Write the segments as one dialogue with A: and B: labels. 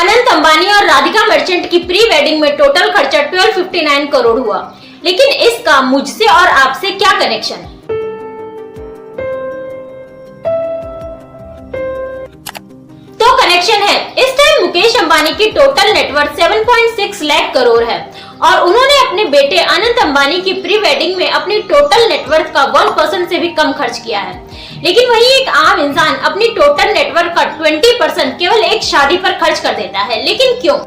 A: अनंत अंबानी और राधिका मर्चेंट की pre wedding में टोटल खर्चा 1259 करोड़ हुआ। लेकिन इसका मुझसे और आपसे क्या कनेक्शन? तो कनेक्शन है। इस टाइम मुकेश अंबानी की टोटल नेटवर्थ 7.6 लाख करोड़ है और उन्होंने अपने बेटे अनंत अंबानी की प्री वेडिंग में अपनी टोटल नेटवर्थ का 1% से भी कम खर्च किया है। लेकिन वही एक आम इंसान अपनी टोटल नेटवर्थ का 20% केवल एक शादी पर खर्च कर देता है। लेकिन क्यों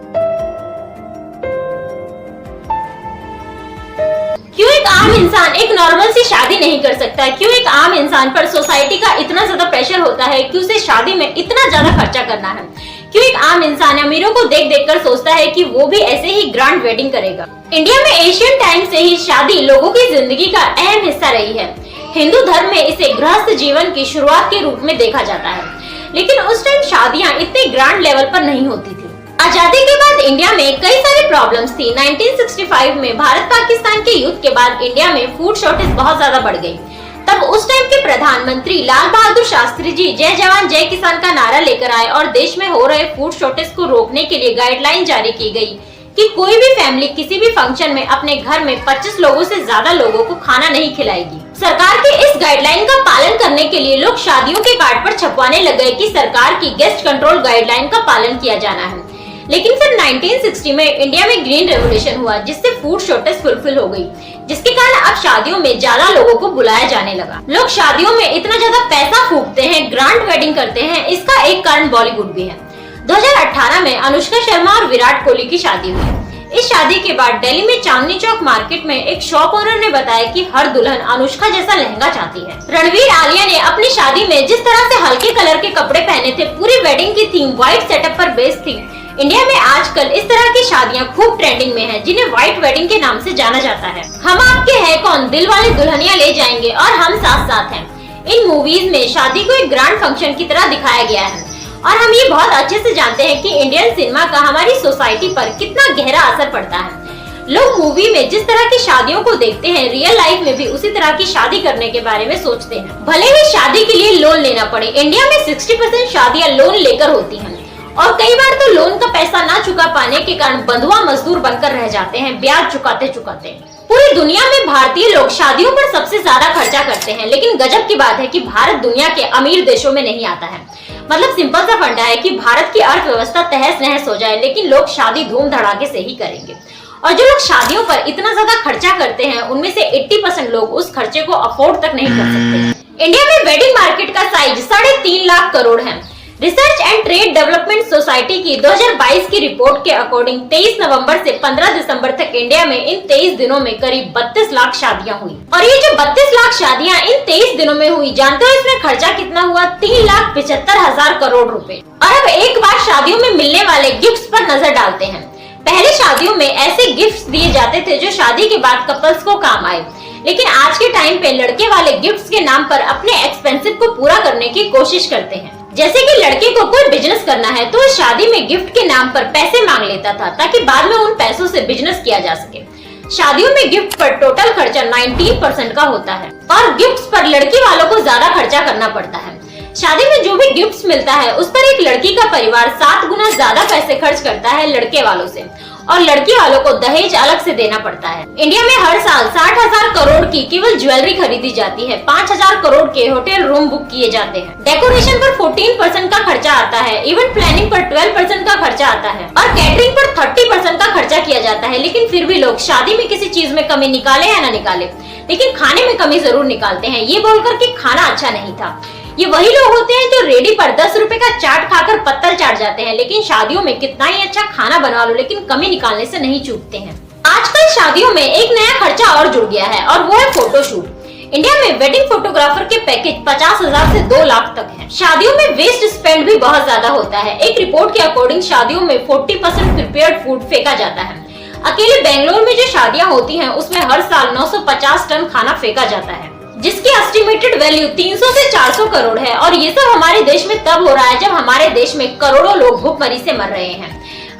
A: एक आम इंसान एक नॉर्मल सी शादी नहीं कर सकता? क्यों एक आम इंसान पर सोसाइटी का इतना ज्यादा प्रेशर होता है कि उसे शादी में इतना ज्यादा खर्चा करना है? क्यों एक आम इंसान अमीरों को देख देख कर सोचता है कि वो भी ऐसे ही ग्रैंड वेडिंग करेगा? इंडिया में एशियन टाइम से ही शादी लोगों की जिंदगी का अहम हिस्सा रही है। हिंदू धर्म में इसे गृहस्थ जीवन की शुरुआत के रूप में देखा जाता है। लेकिन उस टाइम शादियां इतने ग्रैंड लेवल पर नहीं होती थी। आजादी के बाद इंडिया में कई सारी प्रॉब्लम्स थी। 1965 में भारत पाकिस्तान के युद्ध के बाद इंडिया में फूड शॉर्टेज बहुत ज्यादा बढ़ गई। तब उस टाइम के प्रधानमंत्री लाल बहादुर शास्त्री जी जय जवान जय किसान का नारा लेकर आए और देश में हो रहे फूड शॉर्टेज को रोकने के लिए गाइडलाइन जारी की गई कि कोई भी फैमिली किसी भी फंक्शन में अपने घर में 25 लोगों से ज्यादा लोगों को खाना नहीं खिलाएगी। सरकार के इस गाइडलाइन का पालन करने के लिए लोग शादियों के कार्ड पर छपवाने लग गए कि सरकार की गेस्ट कंट्रोल गाइडलाइन का पालन किया जाना है। लेकिन फिर 1960 में इंडिया में ग्रीन रेवोल्यूशन हुआ जिससे फूड शॉर्टेज फुलफिल हो गई, जिसके कारण अब शादियों में ज्यादा लोगों को बुलाया जाने लगा। लोग शादियों में इतना ज्यादा पैसा फूकते हैं, ग्रैंड वेडिंग करते हैं। इसका एक कारण बॉलीवुड भी है। 2018 में अनुष्का शर्मा और विराट कोहली की शादी हुई। इस शादी के बाद दिल्ली में चांदनी चौक मार्केट में एक शॉप ओनर ने बताया कि हर दुल्हन अनुष्का जैसा लहंगा चाहती है। रणवीर आलिया ने अपनी शादी में जिस तरह से हल्के कलर के कपड़े पहने थे, पूरी वेडिंग की थीम व्हाइट सेटअप पर बेस्ड थी। इंडिया में आजकल इस तरह की शादियां खूब ट्रेंडिंग में हैं, जिन्हें व्हाइट वेडिंग के नाम से जाना जाता है। हम आपके हैं कौन, दिल वाले दुल्हनिया ले जाएंगे और हम साथ साथ हैं, इन मूवीज में शादी को एक ग्रैंड फंक्शन की तरह दिखाया गया है। और हम ये बहुत अच्छे से जानते हैं कि इंडियन सिनेमा का हमारी सोसाइटी पर कितना गहरा असर पड़ता है। लोग मूवी में जिस तरह की शादियों को देखते हैं, रियल लाइफ में भी उसी तरह की शादी करने के बारे में सोचते हैं। भले ही शादी के लिए लोन लेना पड़े। इंडिया में 60% शादियां लोन लेकर होती हैं और कई बार तो लोन का पैसा ना चुका पाने के कारण बंधुआ मजदूर बनकर रह जाते हैं ब्याज चुकाते चुकाते। पूरी दुनिया में भारतीय लोग शादियों पर सबसे ज्यादा खर्चा करते हैं। लेकिन गजब की बात है कि भारत दुनिया के अमीर देशों में नहीं आता है। मतलब सिंपल सा फंडा है कि भारत की अर्थव्यवस्था तहस नहस हो जाए, लेकिन लोग शादी धूम धड़ाके से ही करेंगे। और जो लोग शादियों पर इतना ज्यादा खर्चा करते हैं, उनमें से 80% लोग उस खर्चे को अफोर्ड तक नहीं कर सकते। इंडिया में वेडिंग मार्केट का साइज 3.5 लाख करोड़ है। Research and trade development society की 2022 की रिपोर्ट के अकॉर्डिंग 23 नवंबर से 15 दिसंबर तक इंडिया में इन 23 दिनों में करीब 32 लाख शादियां हुई। और ये जो 32 लाख शादियां इन 23 दिनों में हुई, जानते हो इसमें खर्चा कितना हुआ? 3,75,000 करोड़ रुपए। और अब एक बार शादियों में मिलने वाले गिफ्ट्स पर नजर डालते हैं। पहले शादियों में ऐसे गिफ्ट्स दिए जाते थे जो शादी के बाद कपल्स को काम आए, लेकिन आज के टाइम पे लड़के वाले गिफ्ट्स के नाम पर अपने एक्सपेंसिव को पूरा करने की कोशिश करते हैं। जैसे कि लड़के को कोई बिजनेस करना है तो शादी में गिफ्ट के नाम पर पैसे मांग लेता था ताकि बाद में उन पैसों से बिजनेस किया जा सके। शादियों में गिफ्ट पर टोटल खर्चा 19% का होता है और गिफ्ट्स पर लड़की वालों को ज्यादा खर्चा करना पड़ता है। शादी में जो भी गिफ्ट्स मिलता है उस पर एक लड़की का परिवार 7 गुना ज्यादा पैसे खर्च करता है लड़के वालों से, और लड़की वालों को दहेज अलग से देना पड़ता है। इंडिया में हर साल 60,000 करोड़ की केवल ज्वेलरी खरीदी जाती है। 5,000 करोड़ के होटल रूम बुक किए जाते हैं। डेकोरेशन पर 14% का खर्चा आता है। इवेंट प्लानिंग पर 12% का खर्चा आता है और कैटरिंग पर 30% का खर्चा किया जाता है। लेकिन फिर भी लोग शादी में किसी चीज में कमी निकाले या ना निकाले, लेकिन खाने में कमी जरूर निकालते हैं, ये बोलकर कि खाना अच्छा नहीं था। ये वही लोग होते हैं जो रेडी पर 10 रुपए का चाट खाकर पत्थर चाट जाते हैं, लेकिन शादियों में कितना ही अच्छा खाना बना लो, लेकिन कमी निकालने से नहीं चूकते हैं। आजकल शादियों में एक नया खर्चा और जुड़ गया है और वो है फोटोशूट। इंडिया में वेडिंग फोटोग्राफर के पैकेज 50,000 से 2 लाख तक है। शादियों में वेस्ट स्पेंड भी बहुत ज्यादा होता है। एक रिपोर्ट के अकॉर्डिंग शादियों में 40% प्रिपेयर्ड फूड फेंका जाता है। अकेले बेंगलोर में जो शादियां होती हैं उसमें हर साल 950 टन खाना फेंका जाता है, जिसकी एस्टिमेटेड वैल्यू 300 से 400 करोड़ है। और ये सब हमारे देश में तब हो रहा है जब हमारे देश में करोड़ों लोग भूखमरी से मर रहे हैं।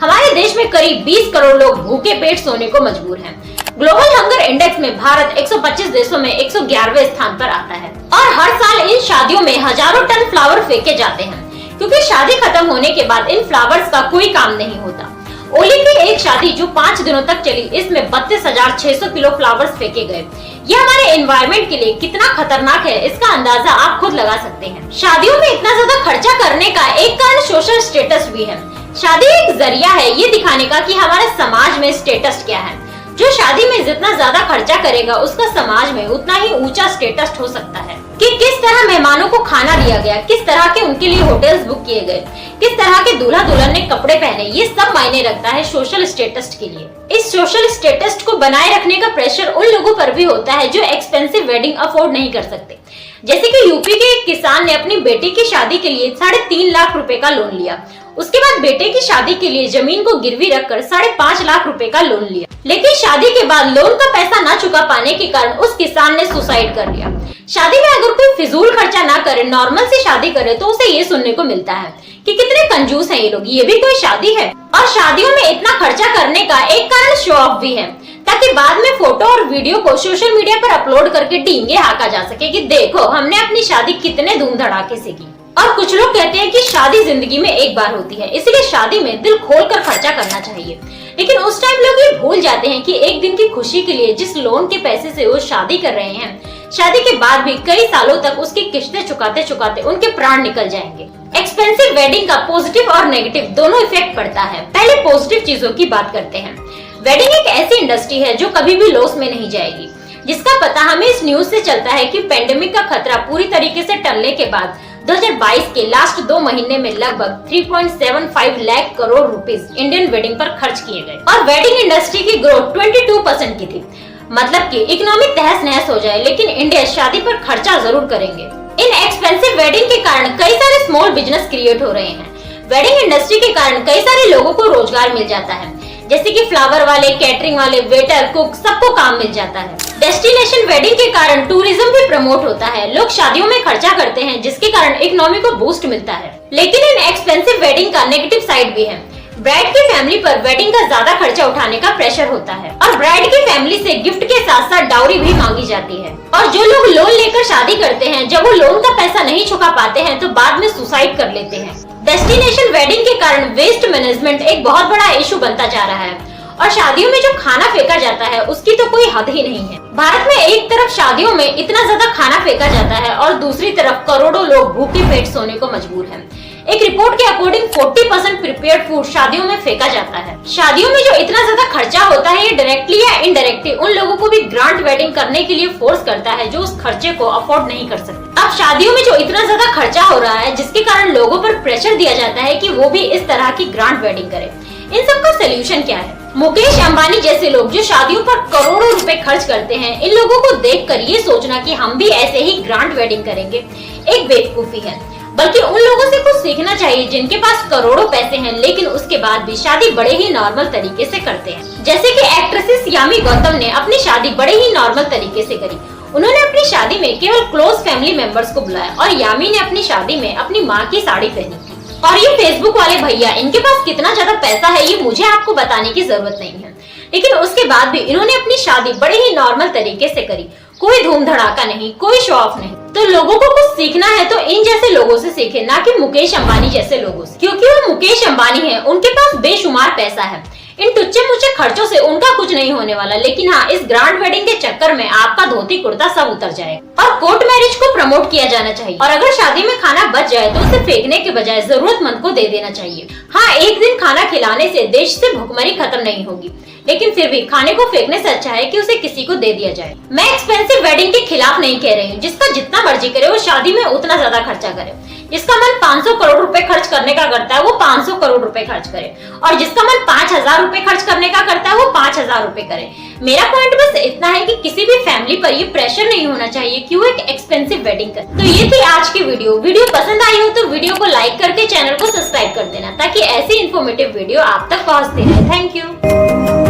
A: हमारे देश में करीब 20 करोड़ लोग भूखे पेट सोने को मजबूर हैं। ग्लोबल हंगर इंडेक्स में भारत 125 देशों में 111वें स्थान पर आता है। और हर साल इन शादियों में हजारों टन फ्लावर फेंके जाते हैं। क्योंकि शादी खत्म होने के बाद इन फ्लावर्स का कोई काम नहीं होता। ओली की एक शादी जो 5 दिनों तक चली, इसमें 32,600 किलो फ्लावर्स फेंके गए। यह हमारे एनवायरनमेंट के लिए कितना खतरनाक है, इसका अंदाजा आप खुद लगा सकते हैं। शादियों में इतना ज्यादा खर्चा करने का एक कारण सोशल स्टेटस भी है। शादी एक जरिया है ये दिखाने का कि हमारे समाज में स्टेटस क्या है। जो शादी में जितना ज्यादा खर्चा करेगा उसका समाज में उतना ही ऊंचा स्टेटस हो सकता है। कि किस तरह मेहमानों को खाना दिया गया, किस तरह के उनके लिए होटल्स बुक किए गए, किस तरह के दूल्हा दुल्हन ने कपड़े पहने, ये सब मायने रखता है सोशल स्टेटस के लिए। इस सोशल स्टेटस को बनाए रखने का प्रेशर उन लोगों पर भी होता है जो एक्सपेंसिव वेडिंग अफोर्ड नहीं कर सकते। जैसे कि यूपी के एक किसान ने अपनी बेटी की शादी के लिए 3.5 लाख रुपए का लोन लिया। उसके बाद बेटे की शादी के लिए जमीन को गिरवी रखकर 5.5 लाख रुपए का लोन लिया। लेकिन शादी के बाद लोन का पैसा न चुका पाने के कारण उस किसान ने सुसाइड कर लिया। शादी में अगर कोई फिजूल खर्चा ना करे, नॉर्मल से शादी करे, तो उसे ये सुनने को मिलता है कि कितने कंजूस हैं ये लोग, ये भी कोई शादी है। और शादियों में इतना खर्चा करने का एक कारण शो ऑफ भी है, ताकि बाद में फोटो और वीडियो को सोशल मीडिया पर अपलोड करके डींगे हाँका जा सके कि देखो हमने अपनी शादी कितने धूम धड़ाके से की। और कुछ लोग कहते हैं कि शादी जिंदगी में एक बार होती है, इसलिए शादी में दिल खोलकर खर्चा करना चाहिए। लेकिन उस टाइम लोग ये भूल जाते हैं कि एक दिन की खुशी के लिए जिस लोन के पैसे से वो शादी कर रहे हैं, शादी के बाद भी कई सालों तक उसकी किस्तें चुकाते चुकाते उनके प्राण निकल जाएंगे। एक्सपेंसिव वेडिंग का पॉजिटिव और नेगेटिव दोनों इफेक्ट पड़ता है। पहले पॉजिटिव चीजों की बात करते हैं। वेडिंग एक ऐसी इंडस्ट्री है जो कभी भी लॉस में नहीं जाएगी, जिसका पता हमें इस न्यूज से चलता है कि पेंडेमिक का खतरा पूरी तरीके से टलने के बाद 2022 के लास्ट 2 महीने में लगभग 3.75 lakh crore rupees Indian wedding पर खर्च किए गए। और वेडिंग इंडस्ट्री की ग्रोथ 22% की थी। मतलब कि इकोनॉमी तहस नहस हो जाए, लेकिन इंडिया शादी पर खर्चा जरूर करेंगे। इन एक्सपेंसिव वेडिंग के कारण कई सारे स्मॉल बिजनेस क्रिएट हो रहे हैं। वेडिंग इंडस्ट्री के कारण कई सारे लोगों को रोजगार मिल जाता है, जैसे कि फ्लावर वाले, कैटरिंग वाले, वेटर, कुक, सबको काम मिल जाता है। डेस्टिनेशन वेडिंग के कारण टूरिज्म भी प्रमोट होता है। लोग शादियों में खर्चा करते हैं, जिसके कारण इकोनॉमी को बूस्ट मिलता है। लेकिन इन एक्सपेंसिव वेडिंग का नेगेटिव साइड भी है। ब्राइड की फैमिली पर वेडिंग का ज्यादा खर्चा उठाने का प्रेशर होता है और ब्राइड की फैमिली से गिफ्ट के साथ साथ डाउरी भी मांगी जाती है। और जो लोग लोन लेकर शादी करते हैं, जब वो लोन का पैसा नहीं चुका पाते हैं तो बाद में सुसाइड कर लेते हैं। डेस्टिनेशन वेडिंग के कारण वेस्ट मैनेजमेंट एक बहुत बड़ा इशू बनता जा रहा है और शादियों में जो खाना फेंका जाता है उसकी तो कोई हद ही नहीं है। भारत में एक तरफ शादियों में इतना ज्यादा खाना फेंका जाता है और दूसरी तरफ करोड़ों लोग भूखे पेट सोने को मजबूर हैं। एक रिपोर्ट के अकॉर्डिंग 40% प्रिपेयर्ड फूड शादियों में फेंका जाता है। शादियों में जो इतना ज्यादा खर्चा होता है, ये डायरेक्टली या इनडायरेक्टली उन लोगों को भी ग्रांट वेडिंग करने के लिए फोर्स करता है जो उस खर्चे को अफोर्ड नहीं कर सकते। अब शादियों में जो इतना ज्यादा खर्चा हो रहा है, जिसके कारण लोगों पर प्रेशर दिया जाता है कि वो भी इस तरह की ग्रांट वेडिंग करें। इन सब का सोल्यूशन क्या है? मुकेश अंबानी जैसे लोग जो शादियों पर करोड़ों रुपए खर्च करते हैं, इन लोगों को देखकर ये सोचना कि हम भी ऐसे ही ग्रांट वेडिंग करेंगे एक बेवकूफी है। बल्कि उन लोगों से कुछ सीखना चाहिए जिनके पास करोड़ों पैसे हैं, लेकिन उसके बाद भी शादी बड़े ही नॉर्मल तरीके से करते हैं। जैसे कि एक्ट्रेसेस यामी गौतम ने अपनी शादी बड़े ही नॉर्मल तरीके से करी। उन्होंने अपनी शादी में केवल क्लोज फैमिली मेंबर्स को बुलाया और यामी ने अपनी शादी में अपनी माँ की साड़ी पहनी थी। और ये फेसबुक वाले भैया, इनके पास कितना ज्यादा पैसा है ये मुझे आपको बताने की जरूरत नहीं है, लेकिन उसके बाद भी इन्होंने अपनी शादी बड़े ही नॉर्मल तरीके से करी। कोई धूम धड़ाका नहीं, कोई शो ऑफ नहीं। तो लोगों को कुछ सीखना है तो इन जैसे लोगों से सीखे, ना कि मुकेश अंबानी जैसे लोगों से, क्योंकि वो मुकेश अंबानी है, उनके पास बेशुमार पैसा है। इन टुच्चे मुच्चे खर्चों से उनका कुछ नहीं होने वाला, लेकिन हाँ, इस ग्रांट वेडिंग के चक्कर में आपका धोती कुर्ता सब उतर जाएगा। और कोर्ट मैरिज को प्रमोट किया जाना चाहिए और अगर शादी में खाना बच जाए तो उसे फेंकने के बजाय जरूरतमंद को दे देना चाहिए। हाँ, एक दिन खाना खिलाने से देश से भुखमरी खत्म नहीं होगी, लेकिन फिर भी खाने को फेंकने से अच्छा है कि उसे किसी को दे दिया जाए। मैं एक्सपेंसिव वेडिंग के खिलाफ नहीं कह रही हूँ। जिसका जितना मर्जी करे वो शादी में उतना ज्यादा खर्चा करे। जिसका मन 500 करोड़ रुपए खर्च करने का करता है वो 500 करोड़ रुपए खर्च करे, और जिसका मन 5000 रुपए खर्च करने का करता है वो 5000 रुपए करे। मेरा पॉइंट बस इतना है कि किसी भी फैमिली पर ये प्रेशर नहीं होना चाहिए कि वो एक एक्सपेंसिव वेडिंग करे। तो ये थी आज की वीडियो पसंद आई हो तो वीडियो को लाइक करके चैनल को सब्सक्राइब कर देना, ताकि ऐसी इन्फॉर्मेटिव वीडियो आप तक पहुंचती रहे। Thank you.